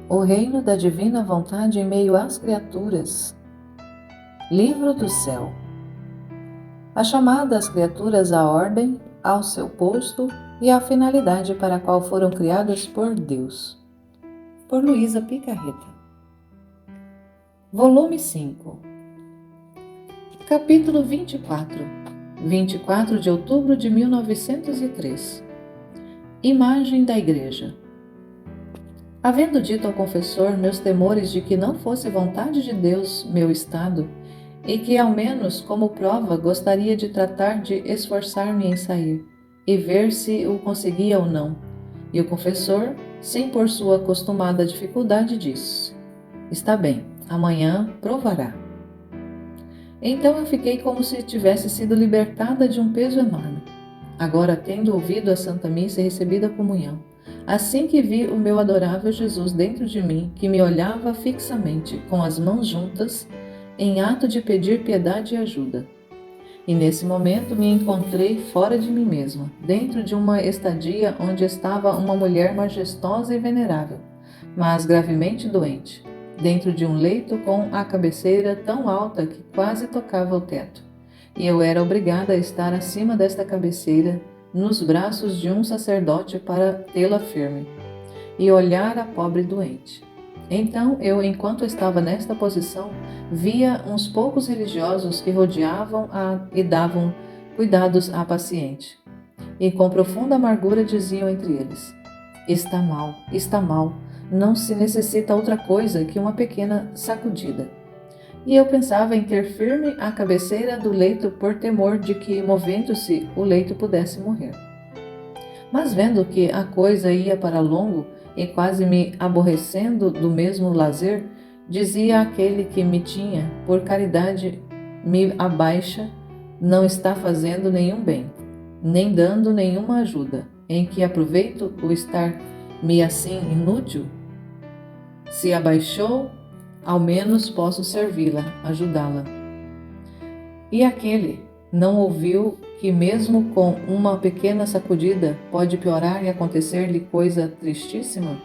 O reino da divina vontade em meio às criaturas. Livro do céu. A chamada das criaturas à ordem, ao seu posto e à finalidade para a qual foram criadas por Deus. Por Luísa Picarreta. Volume 5. Capítulo 24. 24 de outubro de 1903. Imagem da Igreja. Havendo dito ao confessor meus temores de que não fosse vontade de Deus meu estado, e que ao menos como prova gostaria de tratar de esforçar-me em sair, e ver se o conseguia ou não, e o confessor, sem por sua acostumada dificuldade, disse: está bem, amanhã provará. Então eu fiquei como se tivesse sido libertada de um peso enorme. Agora, tendo ouvido a Santa Missa e recebido a comunhão, assim que vi o meu adorável Jesus dentro de mim, que me olhava fixamente, com as mãos juntas, em ato de pedir piedade e ajuda. E nesse momento me encontrei fora de mim mesma, dentro de uma estadia onde estava uma mulher majestosa e venerável, mas gravemente doente, dentro de um leito com a cabeceira tão alta que quase tocava o teto. E eu era obrigada a estar acima desta cabeceira, nos braços de um sacerdote para tê-la firme, e olhar a pobre doente. Então eu, enquanto estava nesta posição, via uns poucos religiosos que rodeavam-a e davam cuidados à paciente. E com profunda amargura diziam entre eles: está mal, não se necessita outra coisa que uma pequena sacudida. E eu pensava em ter firme a cabeceira do leito por temor de que, movendo-se, o leito pudesse morrer. Mas vendo que a coisa ia para longo e quase me aborrecendo do mesmo lazer, dizia àquele que me tinha, por caridade me abaixa, não está fazendo nenhum bem, nem dando nenhuma ajuda, em que aproveito o estar-me assim inútil? Se abaixou, ao menos posso servi-la, ajudá-la. E aquele não ouviu que mesmo com uma pequena sacudida pode piorar e acontecer-lhe coisa tristíssima?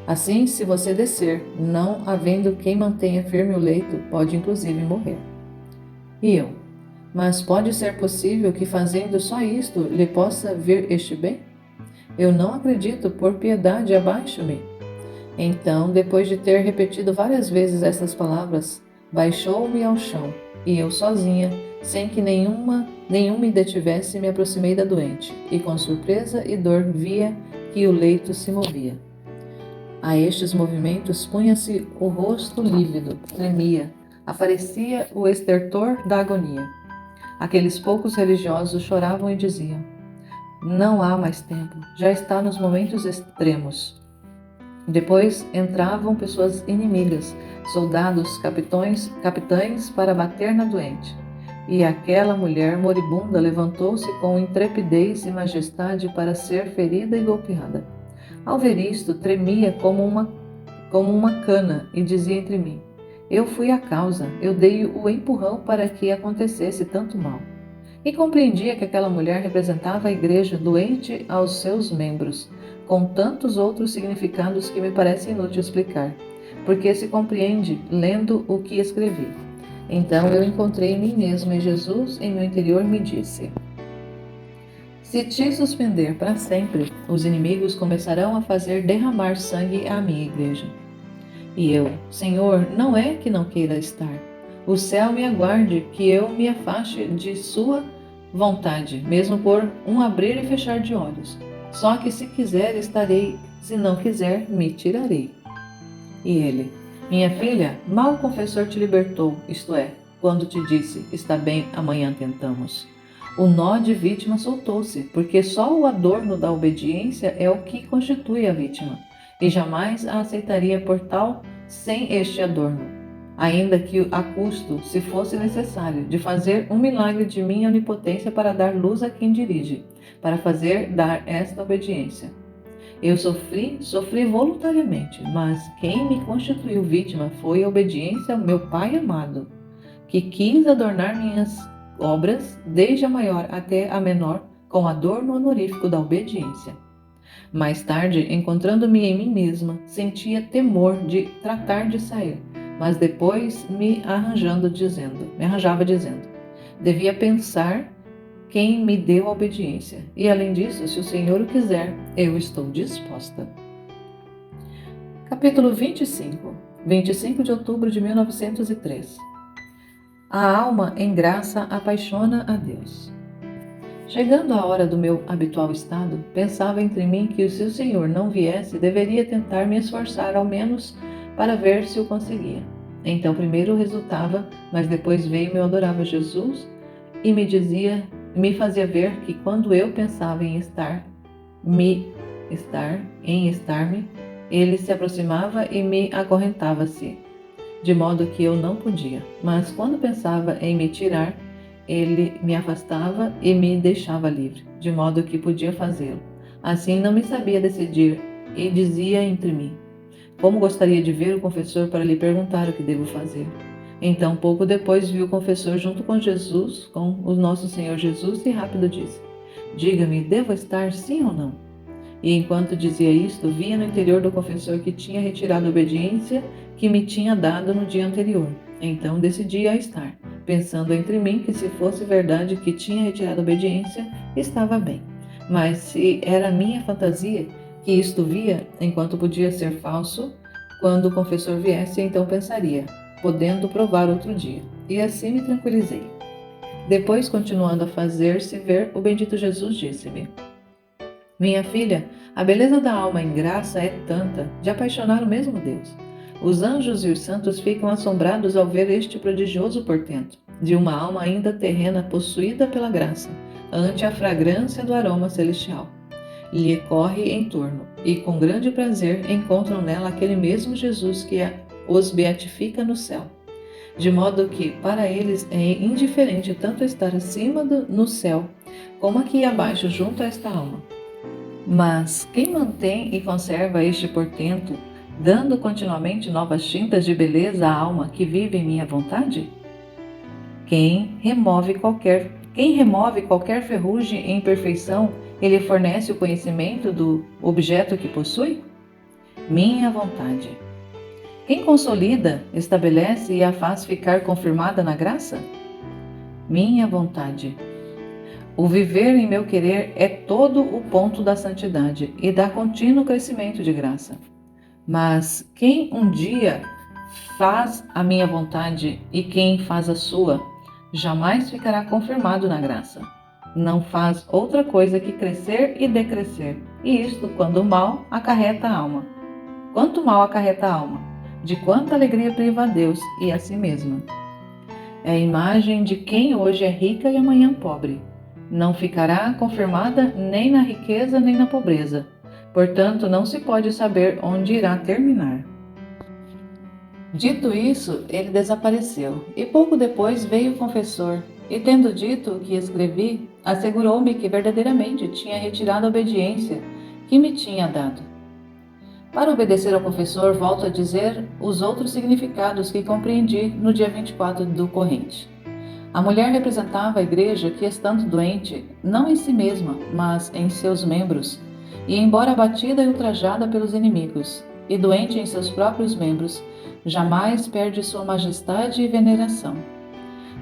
Assim, se você descer, não havendo quem mantenha firme o leito, pode inclusive morrer. E eu: mas pode ser possível que fazendo só isto lhe possa vir este bem? Eu não acredito, por piedade abaixo-me. Então, depois de ter repetido várias vezes estas palavras, baixou-me ao chão, e eu sozinha, sem que nenhum me detivesse, me aproximei da doente, e com surpresa e dor via que o leito se movia. A estes movimentos punha-se o rosto lívido, tremia, aparecia o estertor da agonia. Aqueles poucos religiosos choravam e diziam: não há mais tempo, já está nos momentos extremos. Depois entravam pessoas inimigas, soldados, capitães para bater na doente. E aquela mulher moribunda levantou-se com intrepidez e majestade para ser ferida e golpeada. Ao ver isto, tremia como uma cana e dizia entre mim: eu fui a causa, eu dei o empurrão para que acontecesse tanto mal. E compreendia que aquela mulher representava a igreja doente aos seus membros, com tantos outros significados que me parece inútil explicar, porque se compreende lendo o que escrevi. Então eu encontrei em mim mesmo, e Jesus em meu interior me disse: se te suspender para sempre, os inimigos começarão a fazer derramar sangue à minha igreja. E eu: Senhor, não é que não queira estar. O céu me aguarde que eu me afaste de sua vontade, mesmo por um abrir e fechar de olhos. Só que se quiser, estarei, se não quiser, me tirarei. E ele: minha filha, mal o confessor te libertou, isto é, quando te disse, está bem, amanhã tentamos. O nó de vítima soltou-se, porque só o adorno da obediência é o que constitui a vítima, e jamais a aceitaria por tal sem este adorno, ainda que a custo, se fosse necessário, de fazer um milagre de minha onipotência para dar luz a quem dirige, para fazer dar esta obediência. Eu sofri voluntariamente, mas quem me constituiu vítima foi a obediência ao meu Pai amado, que quis adornar minhas obras, desde a maior até a menor, com adorno honorífico da obediência. Mais tarde, encontrando-me em mim mesma, sentia temor de tratar de sair, mas depois me arranjava dizendo: devia pensar quem me deu a obediência, e além disso, se o Senhor o quiser, eu estou disposta. Capítulo 25 de outubro de 1903. A alma em graça apaixona a Deus. Chegando a hora do meu habitual estado, pensava entre mim que se o Senhor não viesse, deveria tentar me esforçar ao menos para ver se o conseguia. Então primeiro resultava, mas depois veio meu adorável Jesus e me fazia ver que quando eu pensava em estar-me, ele se aproximava e me acorrentava-se, de modo que eu não podia. Mas quando pensava em me tirar, ele me afastava e me deixava livre, de modo que podia fazê-lo. Assim não me sabia decidir e dizia entre mim: como gostaria de ver o confessor para lhe perguntar o que devo fazer. Então, pouco depois, vi o confessor junto com Jesus, com o nosso Senhor Jesus, e rápido disse: diga-me, devo estar sim ou não? E enquanto dizia isto, via no interior do confessor que tinha retirado a obediência que me tinha dado no dia anterior. Então decidi a estar, pensando entre mim que se fosse verdade que tinha retirado a obediência, estava bem. Mas se era minha fantasia, que isto via, enquanto podia ser falso, quando o confessor viesse, então pensaria, podendo provar outro dia. E assim me tranquilizei. Depois, continuando a fazer-se ver, o bendito Jesus disse-me: minha filha, a beleza da alma em graça é tanta, de apaixonar o mesmo Deus. Os anjos e os santos ficam assombrados ao ver este prodigioso portento, de uma alma ainda terrena possuída pela graça, ante a fragrância do aroma celestial. Lhe corre em torno, e com grande prazer encontram nela aquele mesmo Jesus que os beatifica no céu. De modo que, para eles, é indiferente tanto estar acima no céu, como aqui abaixo junto a esta alma. Mas quem mantém e conserva este portento, dando continuamente novas tintas de beleza à alma que vive em minha vontade? Quem remove qualquer ferrugem e imperfeição e lhe fornece o conhecimento do objeto que possui? Minha vontade. Quem consolida, estabelece e a faz ficar confirmada na graça? Minha vontade. O viver em meu querer é todo o ponto da santidade e dá contínuo crescimento de graça. Mas quem um dia faz a minha vontade e quem faz a sua, jamais ficará confirmado na graça. Não faz outra coisa que crescer e decrescer, e isto quando o mal acarreta a alma. Quanto mal acarreta a alma, de quanta alegria priva a Deus e a si mesma. É a imagem de quem hoje é rica e amanhã pobre. Não ficará confirmada nem na riqueza nem na pobreza. Portanto, não se pode saber onde irá terminar. Dito isso, ele desapareceu, e pouco depois veio o confessor, e tendo dito o que escrevi, assegurou-me que verdadeiramente tinha retirado a obediência que me tinha dado. Para obedecer ao confessor, volto a dizer os outros significados que compreendi no dia 24 do corrente. A mulher representava a igreja que, estando doente, não em si mesma, mas em seus membros, e embora abatida e ultrajada pelos inimigos, e doente em seus próprios membros, jamais perde sua majestade e veneração.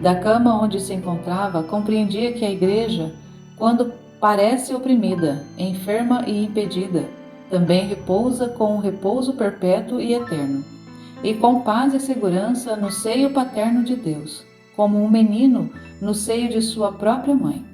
Da cama onde se encontrava, compreendia que a igreja, quando parece oprimida, enferma e impedida, também repousa com um repouso perpétuo e eterno, e com paz e segurança no seio paterno de Deus, como um menino no seio de sua própria mãe.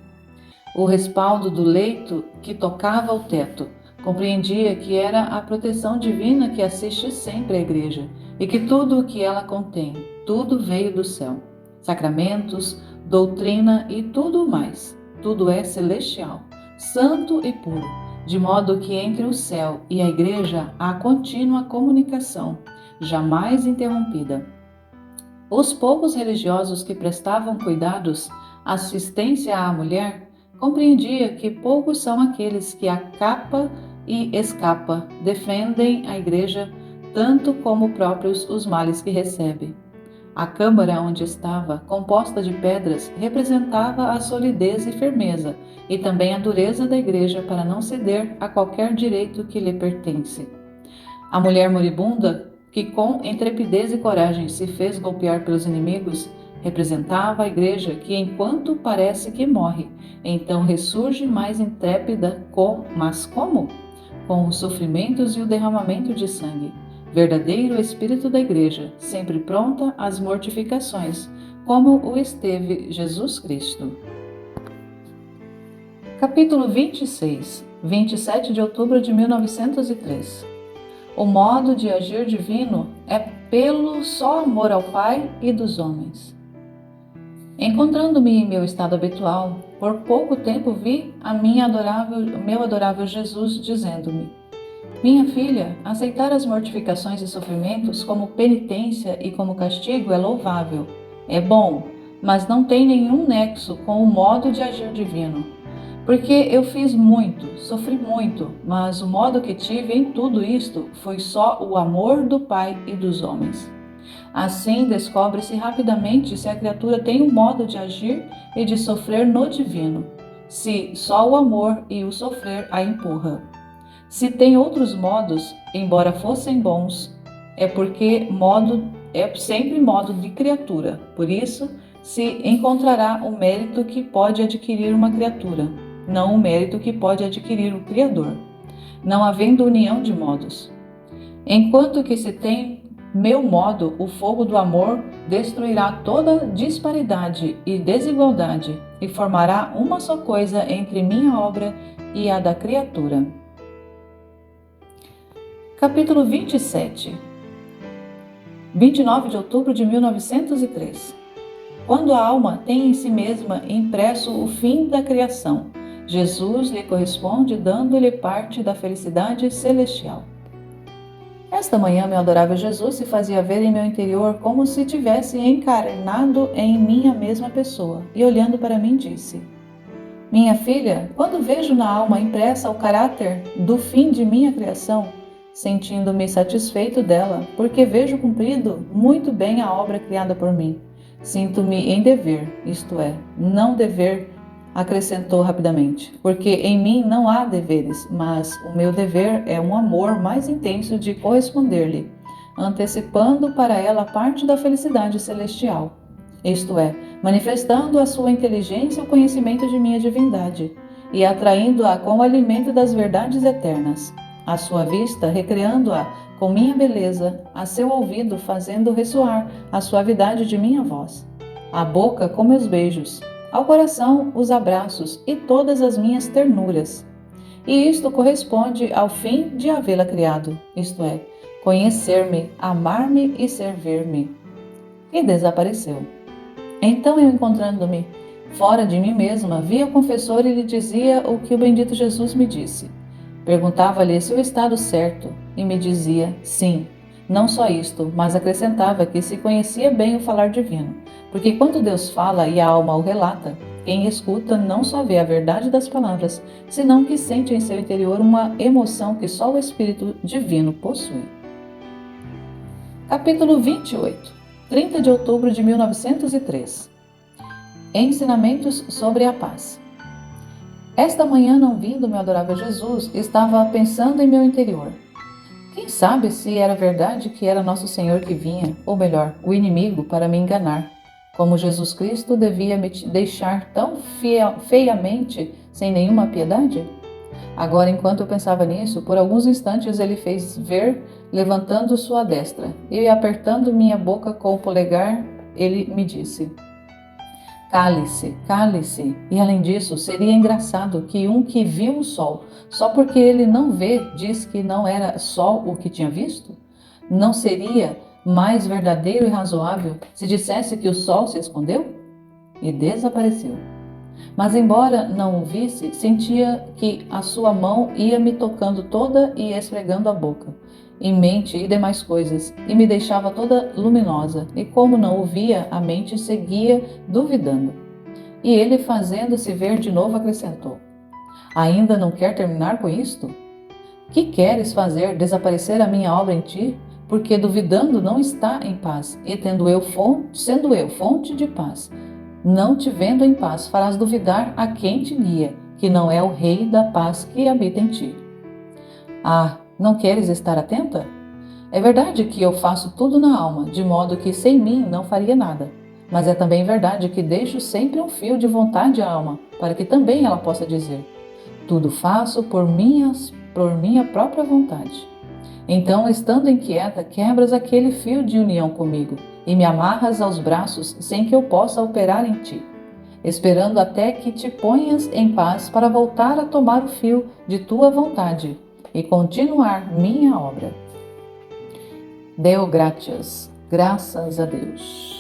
O respaldo do leito que tocava o teto compreendia que era a proteção divina que assiste sempre a igreja e que tudo o que ela contém, tudo veio do céu. Sacramentos, doutrina e tudo mais, tudo é celestial, santo e puro, de modo que entre o céu e a igreja há contínua comunicação, jamais interrompida. Os poucos religiosos que prestavam cuidados, assistência à mulher, compreendia que poucos são aqueles que a capa e escapa defendem a igreja tanto como próprios os males que recebe. A câmara onde estava, composta de pedras, representava a solidez e firmeza, e também a dureza da igreja para não ceder a qualquer direito que lhe pertence. A mulher moribunda, que com intrepidez e coragem se fez golpear pelos inimigos, representava a igreja que, enquanto parece que morre, então ressurge mais intrépida, mas como? Com os sofrimentos e o derramamento de sangue. Verdadeiro espírito da igreja, sempre pronta às mortificações, como o esteve Jesus Cristo. Capítulo 26, 27 de outubro de 1903. O modo de agir divino é pelo só amor ao Pai e dos homens. Encontrando-me em meu estado habitual, por pouco tempo vi meu adorável Jesus dizendo-me: minha filha, aceitar as mortificações e sofrimentos como penitência e como castigo é louvável, é bom, mas não tem nenhum nexo com o modo de agir divino. Porque eu fiz muito, sofri muito, mas o modo que tive em tudo isto foi só o amor do Pai e dos homens. Assim descobre-se rapidamente se a criatura tem um modo de agir e de sofrer no divino, se só o amor e o sofrer a empurra. Se tem outros modos, embora fossem bons, é porque é sempre modo de criatura. Por isso, se encontrará o mérito que pode adquirir uma criatura, não o mérito que pode adquirir o Criador, não havendo união de modos. Enquanto que se tem meu modo, o fogo do amor destruirá toda disparidade e desigualdade e formará uma só coisa entre minha obra e a da criatura. Capítulo 27, 29 de outubro de 1903. Quando a alma tem em si mesma impresso o fim da criação, Jesus lhe corresponde dando-lhe parte da felicidade celestial. Esta manhã, meu adorável Jesus se fazia ver em meu interior como se tivesse encarnado em minha mesma pessoa, e olhando para mim disse: minha filha, quando vejo na alma impressa o caráter do fim de minha criação, sentindo-me satisfeito dela, porque vejo cumprido muito bem a obra criada por mim, sinto-me em dever, isto é, não dever, acrescentou rapidamente, porque em mim não há deveres, mas o meu dever é um amor mais intenso de corresponder-lhe, antecipando para ela parte da felicidade celestial, isto é, manifestando a sua inteligência o conhecimento de minha divindade e atraindo-a com o alimento das verdades eternas, à sua vista recreando-a com minha beleza, a seu ouvido fazendo ressoar a suavidade de minha voz, à boca com meus beijos, ao coração os abraços e todas as minhas ternuras. E isto corresponde ao fim de havê-la criado, isto é, conhecer-me, amar-me e servir-me. E desapareceu. Então eu, encontrando-me fora de mim mesma, via o confessor e lhe dizia o que o bendito Jesus me disse. Perguntava-lhe se o estado certo, e me dizia sim. Não só isto, mas acrescentava que se conhecia bem o falar divino, porque quando Deus fala e a alma o relata, quem escuta não só vê a verdade das palavras, senão que sente em seu interior uma emoção que só o Espírito Divino possui. Capítulo 28, 30 de outubro de 1903. Ensinamentos sobre a paz. Esta manhã, não vindo meu adorável Jesus, estava pensando em meu interior. Quem sabe se era verdade que era nosso Senhor que vinha, ou melhor, o inimigo, para me enganar, como Jesus Cristo devia me deixar tão feiamente sem nenhuma piedade? Agora, enquanto eu pensava nisso, por alguns instantes ele fez ver, levantando sua destra, e apertando minha boca com o polegar, ele me disse: cale-se, cale-se. E além disso, seria engraçado que um que viu o sol, só porque ele não vê, diz que não era sol o que tinha visto? Não seria mais verdadeiro e razoável se dissesse que o sol se escondeu? E desapareceu. Mas embora não o visse, sentia que a sua mão ia me tocando toda e esfregando a boca, em mente e demais coisas, e me deixava toda luminosa, e como não o via, a mente seguia duvidando. E ele, fazendo-se ver de novo, acrescentou: ainda não quer terminar com isto? Que queres fazer? Desaparecer a minha obra em ti? porque duvidando não está em paz, e sendo eu fonte de paz, não te vendo em paz, farás duvidar a quem te guia, que não é o Rei da paz que habita em ti. Ah, não queres estar atenta? É verdade que eu faço tudo na alma, de modo que sem mim não faria nada. Mas é também verdade que deixo sempre um fio de vontade à alma, para que também ela possa dizer: tudo faço por minha própria vontade. Então, estando inquieta, quebras aquele fio de união comigo e me amarras aos braços sem que eu possa operar em ti, esperando até que te ponhas em paz para voltar a tomar o fio de tua vontade e continuar minha obra. Deo gratias, graças a Deus.